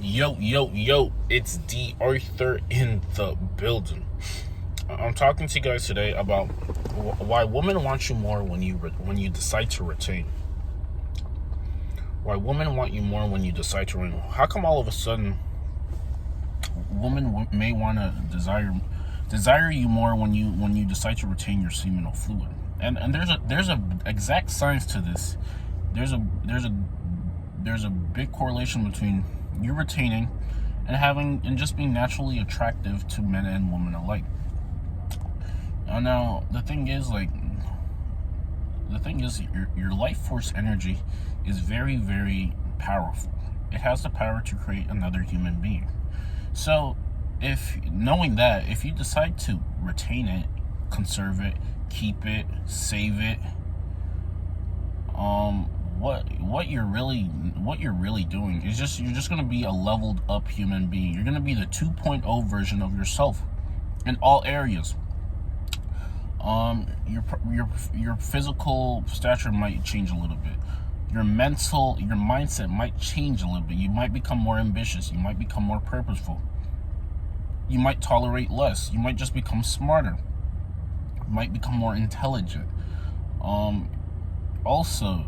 Yo, it's D.Arthur in the building. I'm talking to you guys today about why women want you more when you decide to retain. Why women want you more when you decide to retain. How come all of a sudden women may want to desire you more when you decide to retain your seminal fluid? And there's a exact science to this. There's a big correlation between you retaining and just being naturally attractive to men and women alike. Now the thing is your life force energy is very, very powerful. It has the power to create another human being. So if you decide to retain it, conserve it, keep it, save it, what you're really doing is you're just going to be a leveled up human being. You're going to be the 2.0 version of yourself in all areas. Your physical stature might change a little bit. Your mindset might change a little bit. You might become more ambitious. You might become more purposeful. You might tolerate less. You might just become smarter. You might become more intelligent. Also,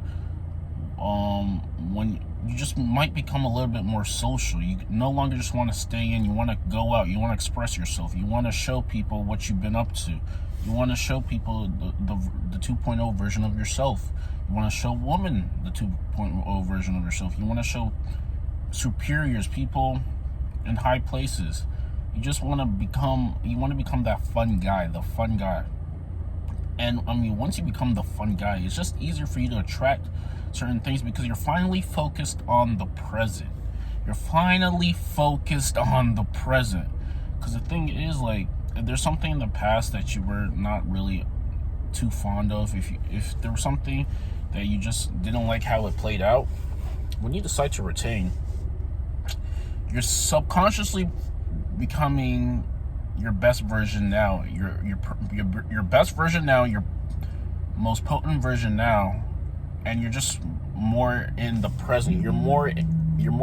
when you just might become a little bit more social. You no longer just want to stay in. You want to go out. You want to express yourself. You want to show people what you've been up to. You want to show people the 2.0 version of yourself. You want to show women the 2.0 version of yourself. You want to show superiors, people in high places. You want to become that fun guy, the fun guy. And once you become the fun guy, it's just easier for you to attract certain things because you're finally focused on the present. You're finally focused on the present. Because the thing is, if there's something in the past that you were not really too fond of, if there was something that you just didn't like how it played out, when you decide to retain, you're subconsciously becoming your best version now, your best version now, your most potent version now, and you're just more in the present. You're more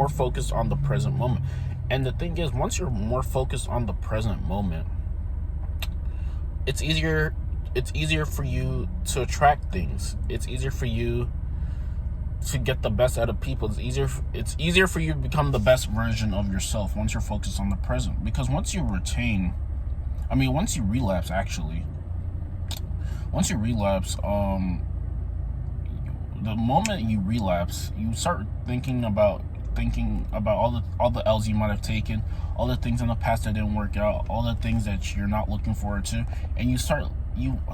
focused on the present moment. And the thing is, once you're more focused on the present moment, it's easier for you to attract things. It's easier for you to get the best out of people. It's easier for you to become the best version of yourself once you're focused on the present. Because once you relapse, the moment you relapse, you start thinking about all the L's you might have taken, all the things in the past that didn't work out, all the things that you're not looking forward to, and you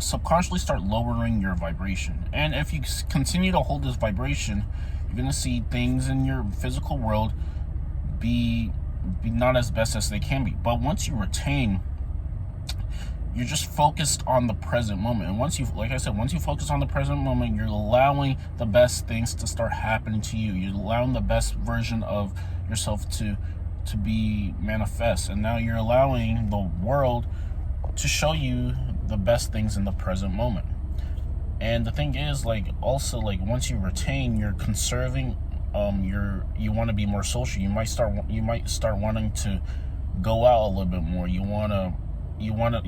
subconsciously start lowering your vibration. And if you continue to hold this vibration, you're going to see things in your physical world be not as best as they can be. But once you retain, you're just focused on the present moment. And once you focus on the present moment, you're allowing the best things to start happening to you. You're allowing the best version of yourself to be manifest. And now you're allowing the world to show you the best things in the present moment. And the thing is, once you retain, you're conserving. You want to be more social. You might start wanting to go out a little bit more. You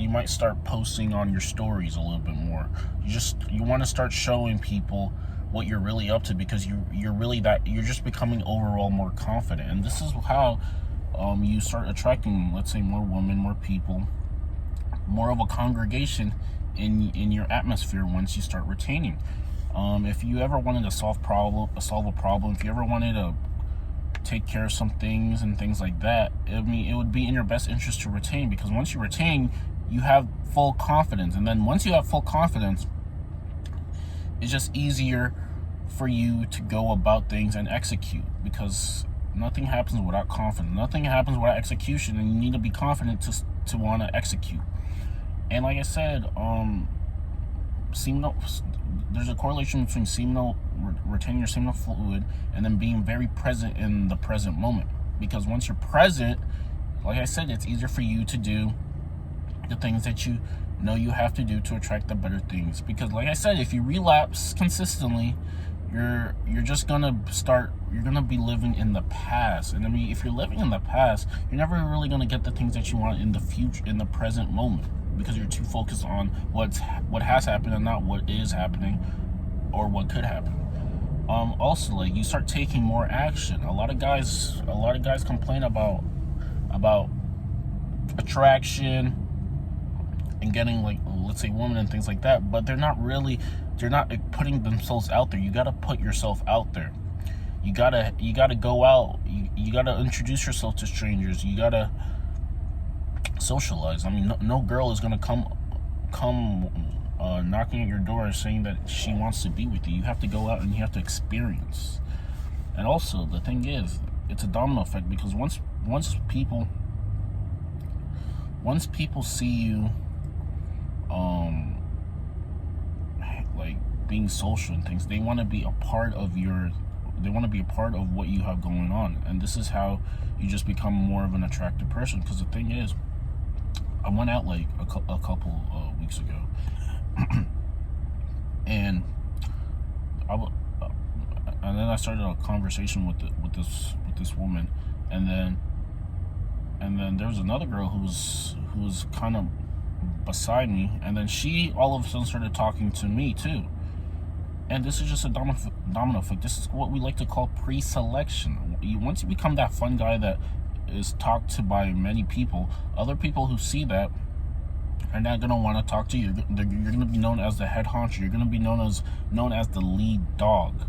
might start posting on your stories a little bit more. You want to start showing people what you're really up to, because you're just becoming overall more confident. And this is how you start attracting, let's say, more women, more people, more of a congregation in your atmosphere once you start retaining. If you ever wanted to solve a problem, if you ever wanted to take care of some things and things like that, it would be in your best interest to retain, because once you retain, you have full confidence. And then once you have full confidence, it's just easier for you to go about things and execute, because nothing happens without confidence. Nothing happens without execution, and you need to be confident to want to execute. And like I said, there's a correlation between retaining your seminal fluid and then being very present in the present moment. Because once you're present, like I said, it's easier for you to do the things that you know you have to do to attract the better things. Because like I said, if you relapse consistently, you're just gonna you're gonna be living in the past. And I mean, if you're living in the past, you're never really gonna get the things that you want in the future, in the present moment, because you're too focused on what has happened and not what is happening or what could happen. Also, like, you start taking more action. A lot of guys complain about attraction and getting, like, let's say, women and things like that, but they're not putting themselves out there. You got to put yourself out there. You gotta go out. You gotta introduce yourself to strangers. You gotta socialize. I mean, no girl is gonna come knocking at your door saying that she wants to be with you. You have to go out and you have to experience. And also, the thing is, it's a domino effect, because once people see you like being social and things, they want to be a part of what you have going on. And this is how you just become more of an attractive person. Because the thing is, I went out like a couple weeks ago, and then I started a conversation with this woman, and then there was another girl who was kind of beside me, and then she all of a sudden started talking to me too. And this is just a domino effect. This is what we like to call pre-selection. Once you become that fun guy that is talked to by many people, other people who see that are not going to want to talk to you. You're going to be known as the head honcho. You're going to be known as the lead dog.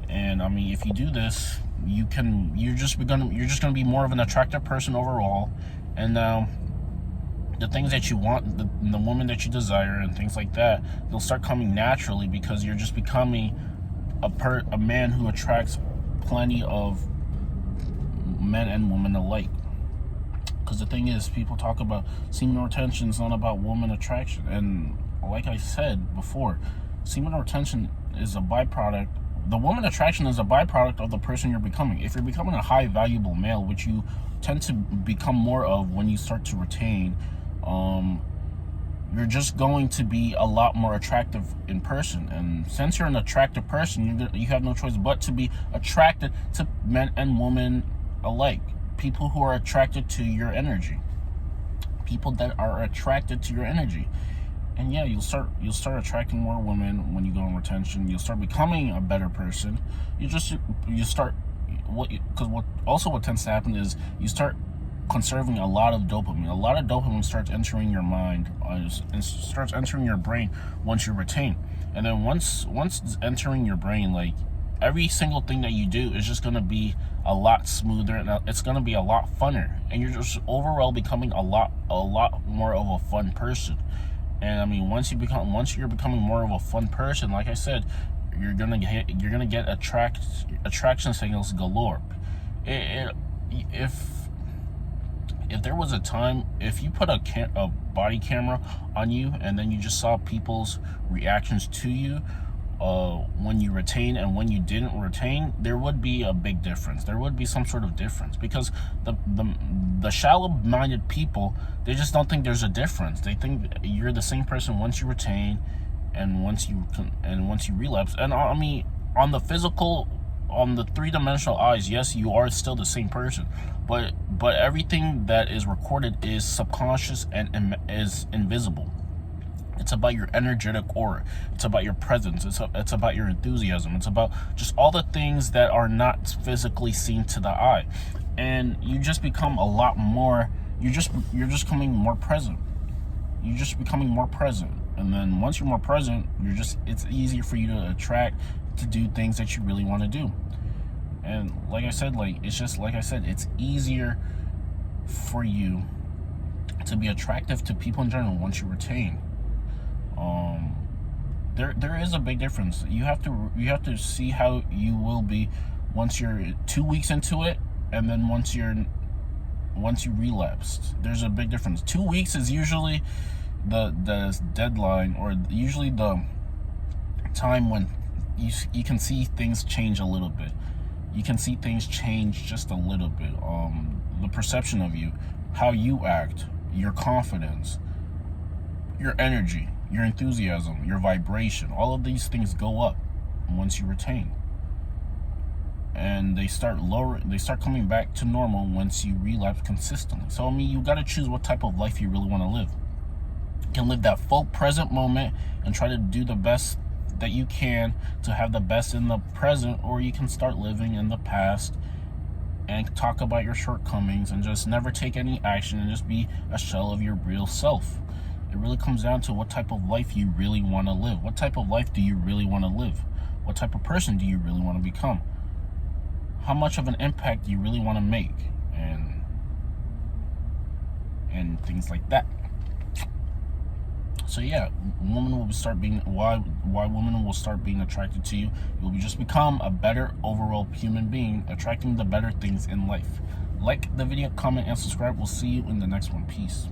And I mean, if you do this, you're just going to be more of an attractive person overall. And the things that you want, the woman that you desire and things like that, they'll start coming naturally, because you're just becoming a man who attracts plenty of men and women alike. Because the thing is, people talk about semen retention is not about woman attraction. And like I said before, semen retention is a byproduct. The woman attraction is a byproduct of the person you're becoming. If you're becoming a high valuable male, which you tend to become more of when you start to retain, you're just going to be a lot more attractive in person. And since you're an attractive person, you have no choice but to be attracted to men and women alike. People who are attracted to your energy. People that are attracted to your energy. And yeah, you'll start attracting more women when you go on retention. You'll start becoming a better person. What tends to happen is you start conserving a lot of dopamine. A lot of dopamine starts entering your mind and starts entering your brain once you retain. And then once it's entering your brain, like, every single thing that you do is just going to be a lot smoother, and it's going to be a lot funner. And you're just overall becoming a lot more of a fun person. And I mean, once you're becoming more of a fun person, like I said, you're gonna get attraction signals galore. If there was a time, if you put a body camera on you and then you just saw people's reactions to you when you retain and when you didn't retain, there would be a big difference. There would be some sort of difference, because the shallow-minded people, they just don't think there's a difference. They think you're the same person once you retain and once you relapse. And I mean, on the physical, on the three-dimensional eyes, yes, you are still the same person, but everything that is recorded is subconscious and is invisible. It's about your energetic aura. It's about your presence. It's about your enthusiasm. It's about just all the things that are not physically seen to the eye. And you just become a lot more, you're just becoming more present. You're just becoming more present. And then once you're more present, it's easier for you to attract, to do things that you really want to do. And like I said, it's easier for you to be attractive to people in general once you retain. There is a big difference. You have to see how you will be once you're 2 weeks into it, and then once you relapsed. There's a big difference. 2 weeks is usually the deadline, or usually the time when you can see things change a little bit. You can see things change just a little bit. The perception of you, how you act, your confidence, your energy, your enthusiasm, your vibration, all of these things go up once you retain. And they start coming back to normal once you relapse consistently. So I mean, you got to choose what type of life you really want to live. You can live that full present moment and try to do the best that you can to have the best in the present, or you can start living in the past and talk about your shortcomings and just never take any action and just be a shell of your real self. It really comes down to what type of life you really want to live. What type of life do you really want to live? What type of person do you really want to become? How much of an impact do you really want to make? And things like that. So yeah, women will start being why women will start being attracted to you. You'll just become a better overall human being, attracting the better things in life. Like the video, comment, and subscribe. We'll see you in the next one. Peace.